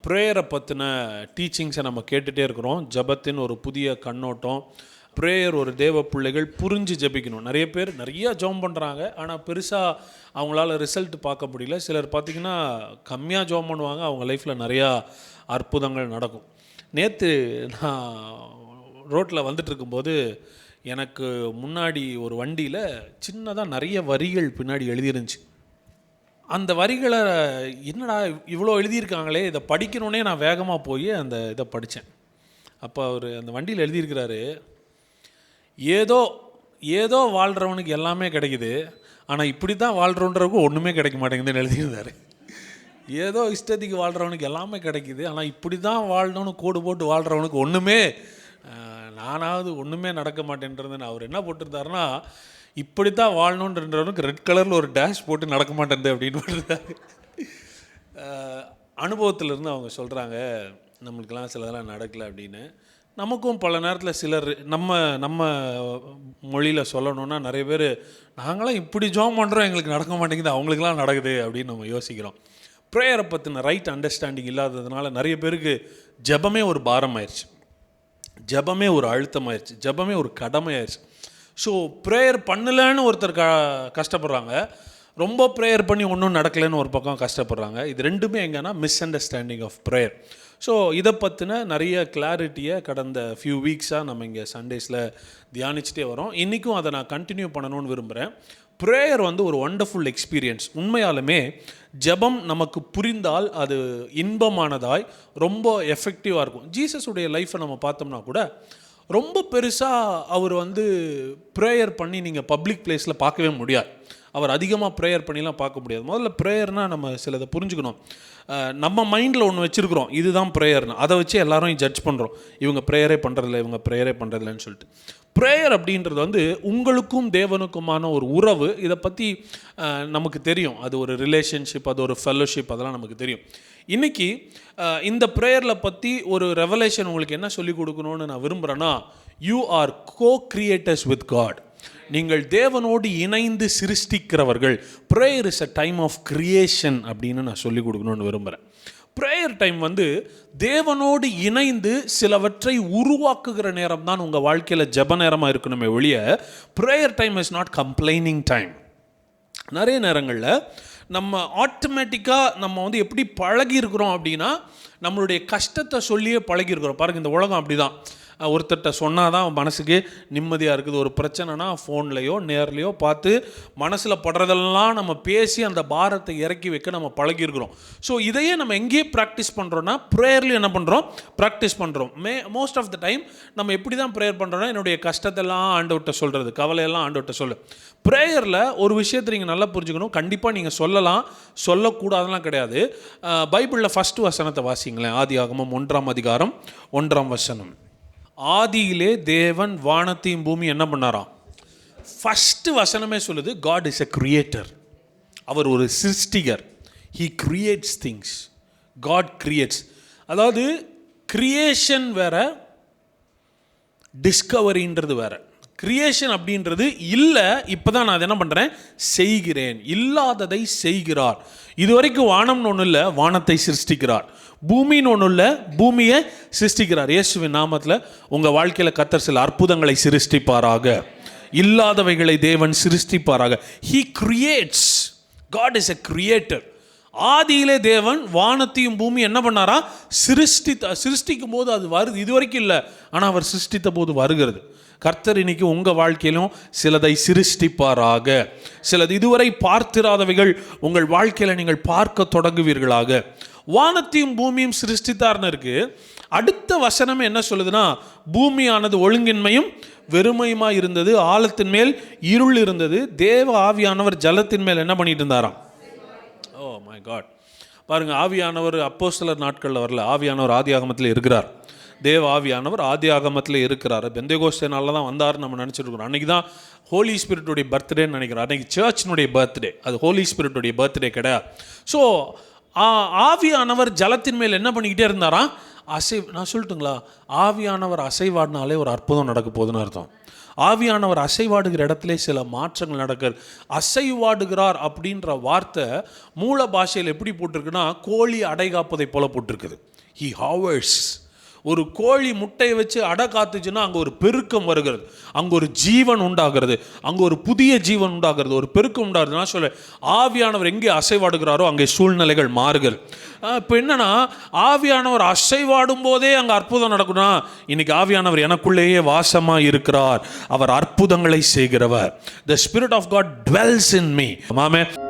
ப்ரேயரை பற்றின டீச்சிங்ஸை நம்ம கேட்டுகிட்டே இருக்கிறோம். ஜபத்தின் ஒரு புதிய கண்ணோட்டம். ப்ரேயர் ஒரு தேவ பிள்ளைகள் புரிஞ்சு ஜபிக்கணும். நிறைய பேர் நிறையா ஜெபம் பண்ணுறாங்க, ஆனால் பெருசாக அவங்களால ரிசல்ட் பார்க்க முடியல. சிலர் பார்த்திங்கன்னா கம்மியாக ஜெபம் பண்ணுவாங்க, அவங்க லைஃப்பில் நிறையா அற்புதங்கள் நடக்கும். நேற்று நான் ரோட்டில் வந்துட்டுருக்கும்போது எனக்கு முன்னாடி ஒரு வண்டியில் சின்னதாக நிறைய வரிகள் பின்னாடி எழுதிருந்துச்சு. அந்த வரிகளை என்னடா இவ்வளோ எழுதியிருக்காங்களே, இதை படிக்கணுன்னே நான் வேகமாக போய் அந்த இதை படித்தேன். அப்போ அவர் அந்த வண்டியில் எழுதியிருக்கிறாரு, ஏதோ ஏதோ வாழ்கிறவனுக்கு எல்லாமே கிடைக்குது, ஆனால் இப்படி தான் வாழ்கிறவன்றவுக்கு ஒன்றுமே கிடைக்க மாட்டேங்குதுன்னு எழுதியிருந்தார். ஏதோ இஷ்டத்துக்கு வாழ்கிறவனுக்கு எல்லாமே கிடைக்குது, ஆனால் இப்படி தான் வாழணும்னு கோடு போட்டு வாழ்கிறவனுக்கு ஒன்றுமே, நானாவது ஒன்றுமே நடக்க மாட்டேன்றதுன்னு அவர் என்ன போட்டிருந்தாருன்னா, இப்படி தான் வாழணுன்றவனுக்கு ரெட் கலரில் ஒரு டேஷ் போட்டு நடக்க மாட்டேன் அப்படின்னு போட்டிருந்தாரு. அனுபவத்திலேருந்து அவங்க சொல்கிறாங்க, நம்மளுக்கெல்லாம் சிலதெல்லாம் நடக்கலை அப்படின்னு. நமக்கும் பல நேரத்தில் சிலர் நம்ம மொழியில் சொல்லணுன்னா நிறைய பேர் நாங்களாம் இப்படி ஜாம் பண்ணுறோம், எங்களுக்கு நடக்க மாட்டேங்குது, அவங்களுக்கெல்லாம் நடக்குது அப்படின்னு நம்ம யோசிக்கிறோம். ப்ரேயரை பற்றின ரைட் அண்டர்ஸ்டாண்டிங் இல்லாததுனால நிறைய பேருக்கு ஜெபமே ஒரு பாரம் ஆயிடுச்சு, ஜெபமே ஒரு அழுத்தமாயிருச்சு, ஜெபமே ஒரு கடமையாயிருச்சு. ஸோ ப்ரேயர் பண்ணலன்னு ஒருத்தர் கஷ்டப்படுறாங்க, ரொம்ப ப்ரேயர் பண்ணி ஒன்றும் நடக்கலைன்னு ஒரு பக்கம் கஷ்டப்படுறாங்க. இது ரெண்டுமே எங்கன்னா misunderstanding of prayer. So இதை பற்றின நிறைய கிளாரிட்டியை கடந்த ஃபியூ வீக்ஸாக நம்ம இங்கே சண்டேஸில் தியானிச்சுட்டே வரோம். இன்றைக்கும் அதை நான் கண்டினியூ பண்ணணும்னு விரும்புகிறேன். ப்ரேயர் ஒரு ஒண்டர்ஃபுல் எக்ஸ்பீரியன்ஸ். உண்மையாலுமே ஜெபம் நமக்கு புரிந்தால் அது இன்பமானதாய் ரொம்ப எஃபெக்டிவாக இருக்கும். ஜீசஸுடைய லைஃப்பை நம்ம பார்த்தோம்னா கூட ரொம்ப பெருசாக அவர் ப்ரேயர் பண்ணி நீங்கள் பப்ளிக் பிளேஸில் பார்க்கவே முடியாது. அவர் அதிகமாக ப்ரேயர் பண்ணிலாம் பார்க்க முடியாது. முதல்ல ப்ரேயர்னால் நம்ம சிலதை புரிஞ்சுக்கணும். நம்ம மைண்டில் ஒன்று வச்சுருக்குறோம், இதுதான் ப்ரேயர்னு, அதை வச்சு எல்லாரும் ஜட்ஜ் பண்ணுறோம், இவங்க ப்ரேயரே பண்ணுறதில்ல, இவங்க ப்ரேயரே பண்ணுறதில்லன்னு சொல்லிட்டு. ப்ரேயர் அப்படின்றது உங்களுக்கும் தேவனுக்குமான ஒரு உறவு. இதை பற்றி நமக்கு தெரியும், அது ஒரு ரிலேஷன்ஷிப், அது ஒரு ஃபெல்லோஷிப், அதெல்லாம் நமக்கு தெரியும். இன்றைக்கி இந்த ப்ரேயரில் பற்றி ஒரு ரெவலேஷன் உங்களுக்கு என்ன சொல்லிக் கொடுக்கணும்னு நான் விரும்புகிறேன்னா, you are co-creators with God. நீங்கள் தேவனோடு இணைந்து சிருஷ்டிக்கிறவர்கள். Prayer is a time of creation அப்படின்னு நான் சொல்லிக் கொடுக்கணும்னு விரும்புகிறேன். ப்ரேயர் டைம் தேவனோடு இணைந்து சிலவற்றை உருவாக்குகிற நேரம் தான் உங்கள் வாழ்க்கையில் ஜெப நேரமாக இருக்கணுமே ஒழிய, prayer time is not complaining time. நிறைய நேரங்களில் நம்ம ஆட்டோமேட்டிக்காக நம்ம எப்படி பழகியிருக்கிறோம் அப்படின்னா, நம்மளுடைய கஷ்டத்தை சொல்லியே பழகியிருக்கிறோம். பாருங்கள், இந்த உலகம் அப்படி தான். ஒருத்தர்கிட்ட சொன்னால் தான் மனசுக்கு நிம்மதியாக இருக்குது. ஒரு பிரச்சனைனா ஃபோன்லேயோ நேர்லேயோ பார்த்து மனசில் படுறதெல்லாம் நம்ம பேசி அந்த பாரத்தை இறக்கி வைக்க நம்ம பழகியிருக்கிறோம். ஸோ இதையே நம்ம எங்கேயே ப்ராக்டிஸ் பண்ணுறோன்னா, ப்ரேயர்லேயும் என்ன பண்ணுறோம், ப்ராக்டிஸ் பண்ணுறோம். மோஸ்ட் ஆஃப் த டைம் நம்ம எப்படி தான் ப்ரேயர் பண்ணுறோன்னா, என்னுடைய கஷ்டத்தெல்லாம் ஆண்டவர்கிட்ட சொல்கிறது, கவலையெல்லாம் ஆண்டவர்கிட்ட சொல்லு. ப்ரேயரில் ஒரு விஷயத்தை நீங்கள் நல்லா புரிஞ்சுக்கணும். கண்டிப்பாக நீங்கள் சொல்லலாம், சொல்லக்கூடாதுலாம் கிடையாது. பைபிளில் ஃபஸ்ட்டு வசனத்தை வாசிங்களேன். ஆதியாகமம் 1ஆம் அதிகாரம் 1ஆம் வசனம். ஆதியிலே தேவன் வானத்தையும் பூமி என்ன பண்ணாராம்? ஃபஸ்ட்டு வசனமே சொல்லுது, காட் இஸ் எ கிரியேட்டர். அவர் ஒரு சிருஷ்டிகர். He creates things. God creates. அதாவது கிரியேஷன் வேற, டிஸ்கவரின்றது வேற. கிரியேஷன் அப்படின்றது இல்லை, இப்போ தான் நான் அதை என்ன பண்ணுறேன், செய்கிறேன். இல்லாததை செய்கிறார். இது வரைக்கும் வானம்னு ஒன்றும் இல்லை, வானத்தை சிருஷ்டிக்கிறார். பூமின்னு ஒன்றும் இல்லை, பூமியை சிருஷ்டிக்கிறார். இயேசுவின் நாமத்தில் உங்கள் வாழ்க்கையில் கர்த்தர் சில அற்புதங்களை சிருஷ்டிப்பாராக. இல்லாதவைகளை தேவன் சிருஷ்டிப்பாராக. He creates. God is a creator. ஆதியிலே தேவன் வானத்தையும் பூமி என்ன பண்ணாரா? சிருஷ்டிக்கும் போது அது வருது. இது வரைக்கும் இல்லை, ஆனால் அவர் சிருஷ்டித்த போது வருகிறது. கர்த்தர் இன்னைக்கு உங்கள் வாழ்க்கையிலும் சிலதை சிருஷ்டிப்பாராக. சிலது இதுவரை பார்த்திராதவைகள் உங்கள் வாழ்க்கையில் நீங்கள் பார்க்க தொடங்குவீர்களாக. வானத்தையும் பூமியும் சிருஷ்டித்தார்னு இருக்கு. அடுத்த வசனமே என்ன சொல்லுதுன்னா, பூமியானது ஒழுங்கின்மையும் வெறுமையுமா இருந்தது, ஆழத்தின் மேல் இருள் இருந்தது, தேவ ஆவியானவர் ஜலத்தின் மேல் என்ன பண்ணிட்டு இருந்தாராம்? Oh my God. பாருங்க, ஆவியானவர் அப்போஸ்தலர் நாட்களில் வரல, ஆவியானவர் ஆதியாகமத்தில் இருக்கிறார். தேவ ஆவியானவர் ஆதியாகமத்தில் இருக்கிறார். பெந்தேகோஸ்தே நாளில் தான் வந்தார் நம்ம நினச்சிட்டு இருக்கிறோம். அன்றைக்கி தான் ஹோலி ஸ்பிரிட்டுடைய பர்த்டேன்னு நினைக்கிறோம். அன்றைக்கி சர்ச்சினுடைய பர்த்டே, அது ஹோலி ஸ்பிரிட்டுடைய பர்த்டே கிடையாது. ஸோ ஆவியானவர் ஜலத்தின் மேல் என்ன பண்ணிக்கிட்டே இருந்தாரா? நான் சொல்லட்டுங்களா, ஆவியானவர் அசைவாடினாலே ஒரு அற்புதம் நடக்க போகுதுன்னு அர்த்தம். ஆவியானவர் அசைவாடுகிற இடத்துல சில மாற்றங்கள் நடக்கிறது. அசைவாடுகிறார் அப்படின்ற வார்த்தை மூல பாஷையில் எப்படி போட்டிருக்குன்னா, கோழி அடை காப்பதை போல போட்டிருக்குது. He hovers. ஒரு கோழி முட்டையை வச்சு அடை காத்துச்சுன்னா அங்கே ஒரு பெருக்கம் வருகிறது, அங்கே ஒரு ஜீவன் உண்டாகிறது, அங்கே ஒரு புதிய ஜீவன் உண்டாகிறது, ஒரு பெருக்கம் உண்டாகிறது. நான் சொல்ல ஆவியானவர் எங்கே அசைவாடுகிறாரோ அங்கே சூழ்நிலைகள் மாறுகிறது. இப்போ என்னன்னா, ஆவியானவர் அசைவாடும் போதே அங்கே அற்புதம் நடக்கும்னா, இன்னைக்கு ஆவியானவர் எனக்குள்ளேயே வாசமாக இருக்கிறார், அவர் அற்புதங்களை செய்கிறவர். The Spirit of God dwells in me. Amen.